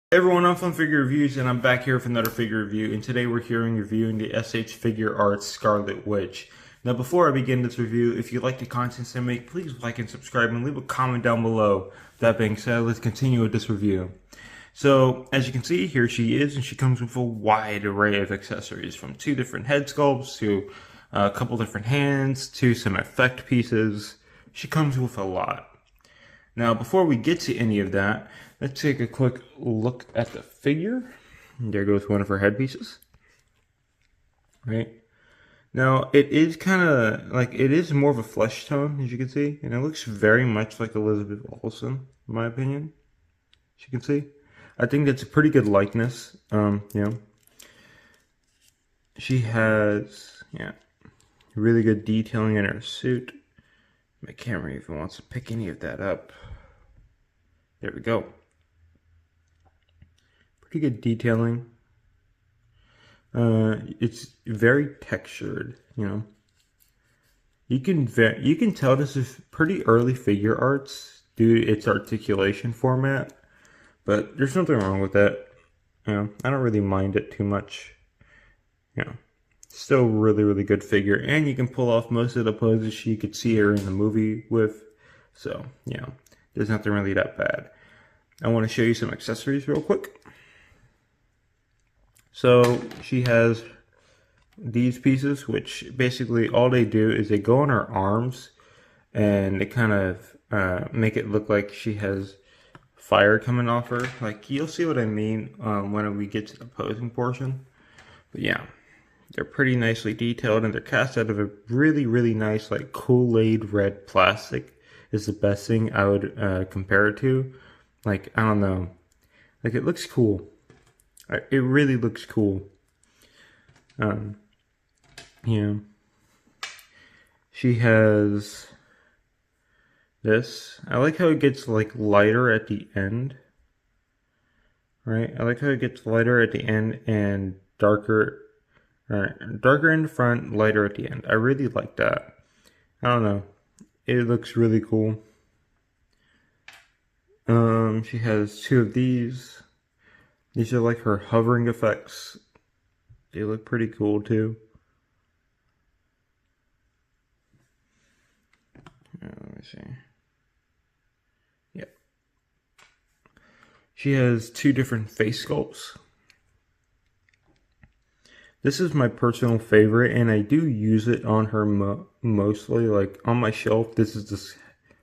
Hey everyone, I'm from Figure Reviews, and I'm back here with another figure review. And today we're here and reviewing the Shfiguart Scarlett Witch. Now, before I begin this review, if you like the content I make, please like and subscribe and leave a comment down below. That being said, let's continue with this review. So, as you can see, here she is, and she comes with a wide array of accessories, from 2 different head sculpts to a couple different hands to some effect pieces. She comes with a lot. Now, before we get to any of that, let's take a quick look at the figure. There goes one of her headpieces. Right? Now, it is kind of like, it is more of a flesh tone, as you can see, and it looks very much like Elizabeth Olsen, in my opinion. As you can see, I think that's a pretty good likeness. She has, really good detailing in her suit. My camera even wants to pick any of that up. There we go. Pretty good detailing. It's very textured, You can tell this is pretty early figure arts due to its articulation format, but there's nothing wrong with that. I don't really mind it too much. Still really, really good figure, and you can pull off most of the poses you could see her in the movie with. So, there's nothing really that bad. I want to show you some accessories real quick. So she has these pieces, which basically all they do is they go on her arms, and they kind of make it look like she has fire coming off her. Like, you'll see what I mean when we get to the posing portion. But yeah, they're pretty nicely detailed, and they're cast out of a really, really nice, like, Kool-Aid red plastic is the best thing I would compare it to. Like, I don't know. Like, it looks cool. It really looks cool. She has this. I like how it gets, like, lighter at the end. Right? I like how it gets lighter at the end and darker. Darker in the front, lighter at the end. I really like that. I don't know. It looks really cool. She has 2 of these. These are like her hovering effects. They look pretty cool too. Let me see. Yep. She has 2 different face sculpts. This is my personal favorite, and I do use it on her mostly. Like, on my shelf, this is the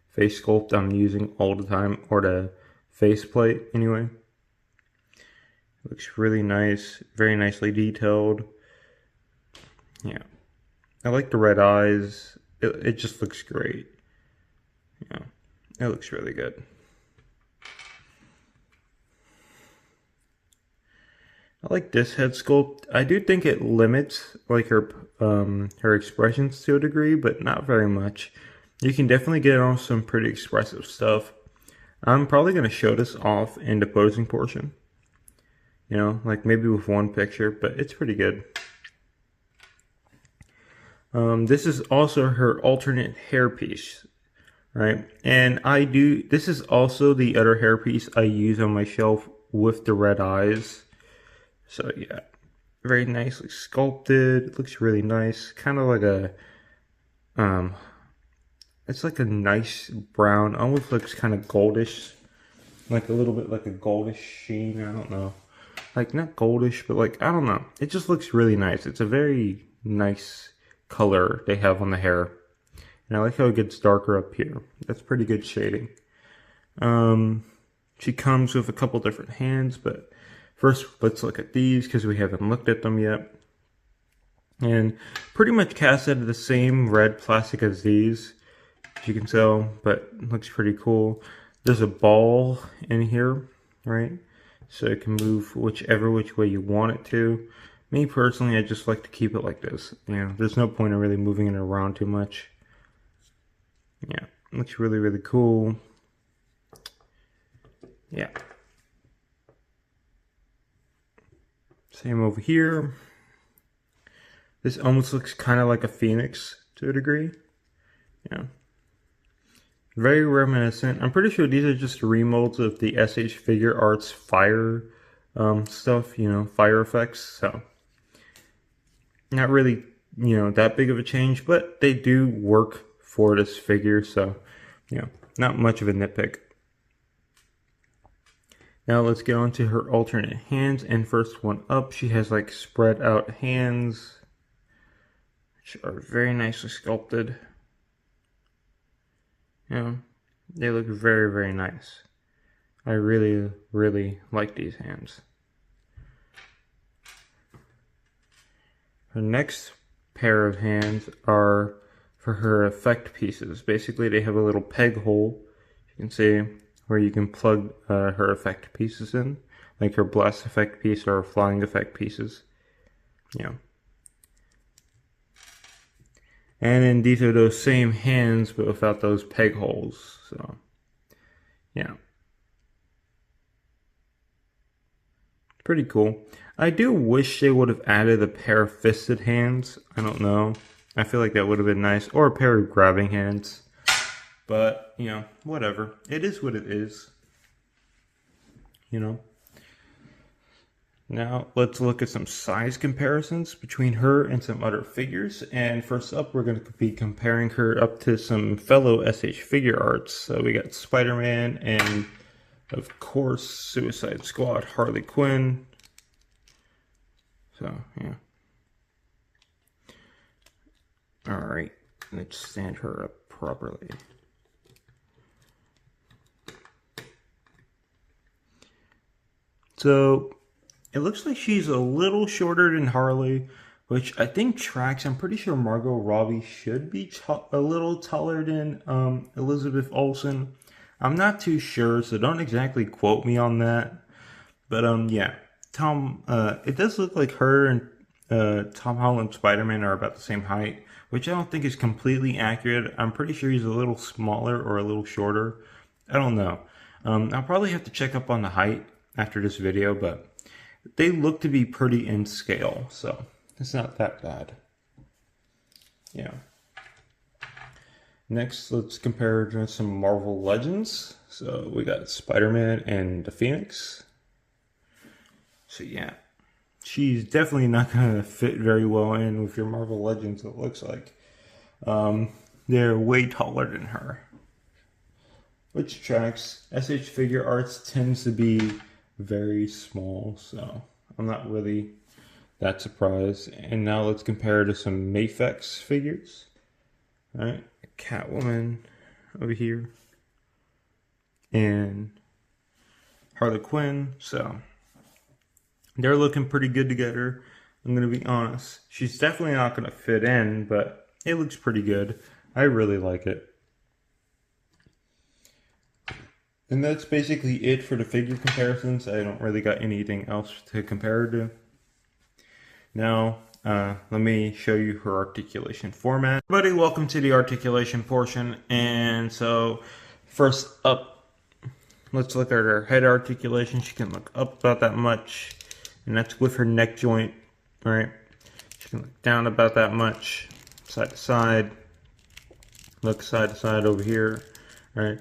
face sculpt I'm using all the time, or the face plate anyway. Looks really nice, very nicely detailed. Yeah, I like the red eyes. It just looks great. It looks really good. I like this head sculpt. I do think it limits, like, her expressions to a degree, but not very much. You can definitely get on some pretty expressive stuff. I'm probably going to show this off in the posing portion. Like maybe with one picture, but it's pretty good. This is also her alternate hairpiece, right? And this is also the other hairpiece I use on my shelf with the red eyes. So yeah, very nicely sculpted. It looks really nice. Kind of like it's like a nice brown, almost looks kind of goldish. Like a little bit like a goldish sheen, I don't know. Like, not goldish, but like, I don't know. It just looks really nice. It's a very nice color they have on the hair. And I like how it gets darker up here. That's pretty good shading. She comes with a couple different hands, but first let's look at these because we haven't looked at them yet. And pretty much cast out of the same red plastic as these, as you can tell, but looks pretty cool. There's a ball in here, right? So it can move which way you want it to. Me personally, I just like to keep it like this. There's no point in really moving it around too much. Yeah, it looks really, really cool. Yeah. Same over here. This almost looks kind of like a phoenix to a degree. Very reminiscent. I'm pretty sure these are just remolds of the SH Figure Arts fire stuff, you know, fire effects. So not really, you know, that big of a change, but they do work for this figure. So, you know, not much of a nitpick. Now let's get on to her alternate hands. And first one up, she has like spread out hands, which are very nicely sculpted. You know, they look very, very nice. I really, really like these hands. Her next pair of hands are for her effect pieces. Basically, they have a little peg hole, you can see, where you can plug her effect pieces in, like her blast effect piece or flying effect pieces. Yeah. And then these are those same hands, but without those peg holes. So, yeah. Pretty cool. I do wish they would have added a pair of fisted hands. I don't know. I feel like that would have been nice. Or a pair of grabbing hands. But, you know, whatever. It is what it is. You know. Now, let's look at some size comparisons between her and some other figures. And first up, we're going to be comparing her up to some fellow SH Figure Arts. So we got Spider-Man and, of course, Suicide Squad, Harley Quinn. So, yeah. Alright, let's stand her up properly. So, it looks like she's a little shorter than Harley, which I think tracks. I'm pretty sure Margot Robbie should be a little taller than Elizabeth Olsen. I'm not too sure, so don't exactly quote me on that. But yeah, it does look like her and Tom Holland Spider-Man are about the same height, which I don't think is completely accurate. I'm pretty sure he's a little smaller or a little shorter. I don't know. I'll probably have to check up on the height after this video, but they look to be pretty in scale, so it's not that bad. Yeah. Next, let's compare her to some Marvel Legends. So we got Spider-Man and the Phoenix. So yeah, she's definitely not going to fit very well in with your Marvel Legends, it looks like. They're way taller than her. Which tracks. SH Figure Arts tends to be very small, so I'm not really that surprised. And now let's compare to some Mafex figures. All right, Catwoman over here, and Harley Quinn. So they're looking pretty good together. I'm gonna be honest. She's definitely not gonna fit in, but it looks pretty good. I really like it. And that's basically it for the figure comparisons. I don't really got anything else to compare to. Now, let me show you her articulation format. Everybody, welcome to the articulation portion. And so, first up, let's look at her head articulation. She can look up about that much, and that's with her neck joint, right? She can look down about that much, side to side, look side to side over here, right?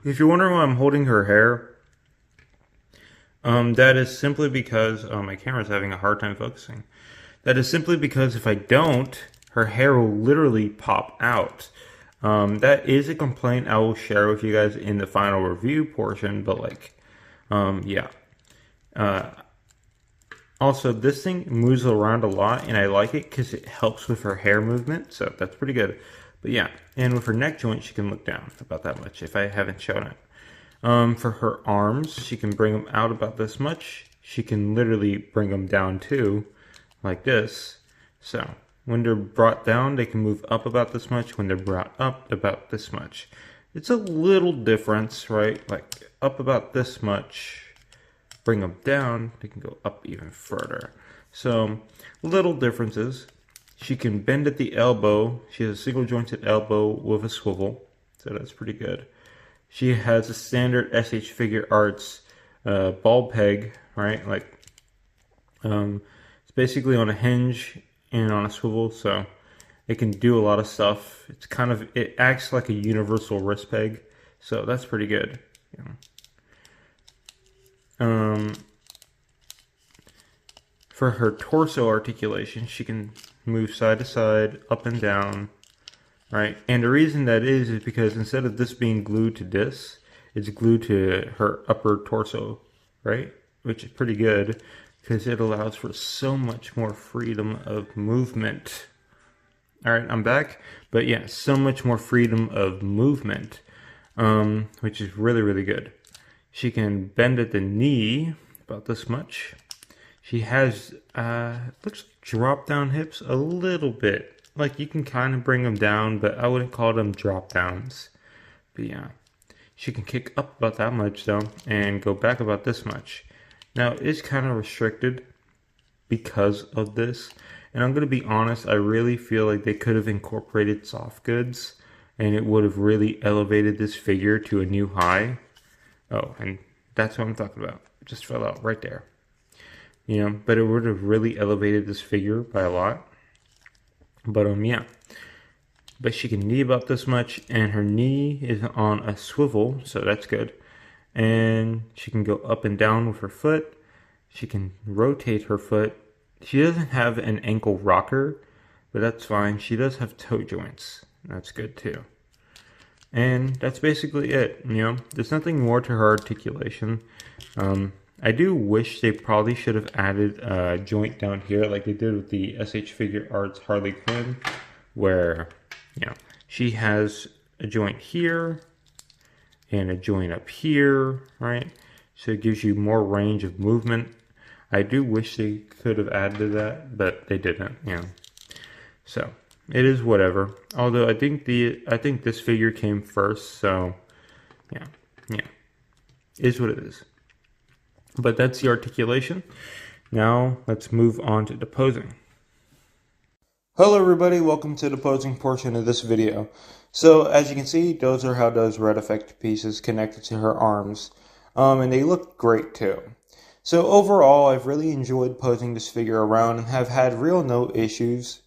If you're wondering why I'm holding her hair, that is simply because my camera's having a hard time focusing. That is simply because if I don't, her hair will literally pop out. That is a complaint I will share with you guys in the final review portion, but like, yeah. Also, this thing moves around a lot, and I like it because it helps with her hair movement, so that's pretty good. But yeah, and with her neck joint, she can look down about that much if I haven't shown it. For her arms, she can bring them out about this much. She can literally bring them down too, like this. So when they're brought down, they can move up about this much. When they're brought up, about this much. It's a little difference, right? Like up about this much, bring them down, they can go up even further. So little differences. She can bend at the elbow. She has a single jointed elbow with a swivel, so that's pretty good. She has a standard SH Figure Arts ball peg, right? Like, it's basically on a hinge and on a swivel, so It can do a lot of stuff. It acts like a universal wrist peg, so that's pretty good. For her torso articulation, she can move side to side, up and down, right? And the reason that is because instead of this being glued to this, it's glued to her upper torso, right? Which is pretty good because it allows for so much more freedom of movement. All right, I'm back. But yeah, so much more freedom of movement, which is really, really good. She can bend at the knee about this much. She has, looks like drop down hips a little bit. Like you can kind of bring them down, but I wouldn't call them drop downs. But yeah, she can kick up about that much though, and go back about this much. Now it's kind of restricted because of this. And I'm going to be honest, I really feel like they could have incorporated soft goods and it would have really elevated this figure to a new high. Oh, and that's what I'm talking about. It just fell out right there. But it would have really elevated this figure by a lot. But yeah. But she can knee about this much, and her knee is on a swivel, so that's good. And she can go up and down with her foot. She can rotate her foot. She doesn't have an ankle rocker, but that's fine. She does have toe joints. That's good too. And that's basically it, There's nothing more to her articulation. I do wish they probably should have added a joint down here like they did with the SH Figuart Arts Harley Quinn, where, she has a joint here and a joint up here, right? So it gives you more range of movement. I do wish they could have added that, but they didn't, So it is whatever. Although I think this figure came first, so yeah, is what it is. But that's the articulation. Now let's move on to the posing. Hello everybody, welcome to the posing portion of this video. So as you can see, those are how those red effect pieces connected to her arms. And they look great too. So overall, I've really enjoyed posing this figure around and have had really no issues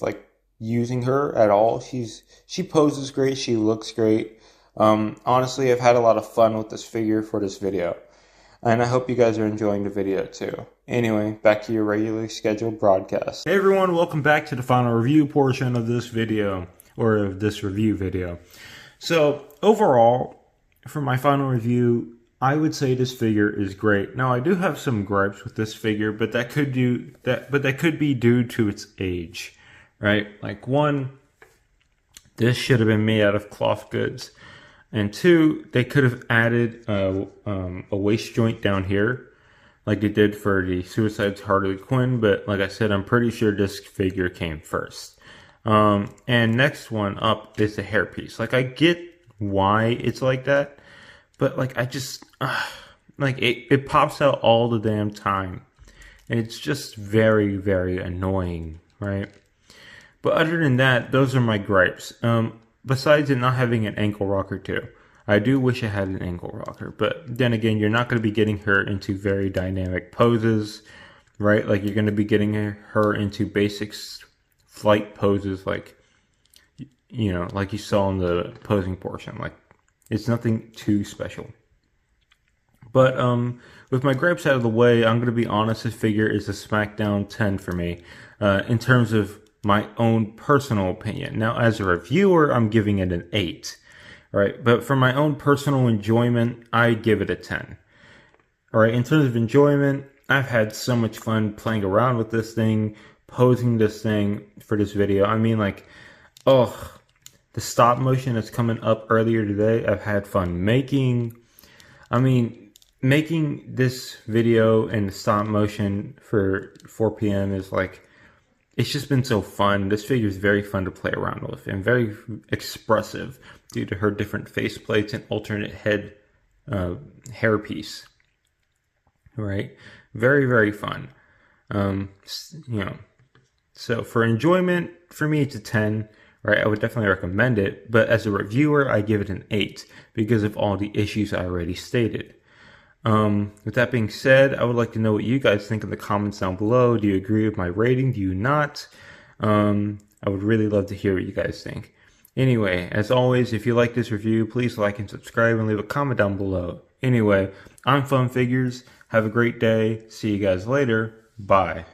like using her at all. She poses great, she looks great. Honestly, I've had a lot of fun with this figure for this video. And I hope you guys are enjoying the video too. Anyway, back to your regularly scheduled broadcast. Hey everyone, welcome back to the final review portion of this video, or of this review video. So overall, for my final review, I would say this figure is great. Now I do have some gripes with this figure, but that could be due to its age, right? Like one, this should have been made out of cloth goods. And two, they could have added a waist joint down here, like they did for the Suicide's Harley Quinn. But like I said, I'm pretty sure this figure came first. And next one up is the hairpiece. Like I get why it's like that, but like I just like it pops out all the damn time, and it's just very, very annoying, right? But other than that, those are my gripes. Besides it not having an ankle rocker too. I do wish it had an ankle rocker. But then again, you're not going to be getting her into very dynamic poses, right? Like you're going to be getting her into basic flight poses like, like you saw in the posing portion. Like it's nothing too special. But with my gripes out of the way, I'm going to be honest, this figure is a SmackDown 10 for me in terms of my own personal opinion. Now, as a reviewer, I'm giving it an 8, right? But for my own personal enjoyment, I give it a 10. All right, in terms of enjoyment, I've had so much fun playing around with this thing, posing this thing for this video. I mean, like, the stop motion that's coming up earlier today, I've had fun making. I mean, making this video and the stop motion for 4 p.m. is like, it's just been so fun. This figure is very fun to play around with and very expressive due to her different face plates and alternate head hairpiece. Right? Very, very fun. So for enjoyment, for me, it's a 10. Right? I would definitely recommend it. But as a reviewer, I give it an 8 because of all the issues I already stated. With that being said, I would like to know what you guys think in the comments down below. Do you agree with my rating? Do you not? I would really love to hear what you guys think. Anyway, as always, if you like this review, please like and subscribe and leave a comment down below. Anyway, I'm Fun Figures. Have a great day. See you guys later. Bye.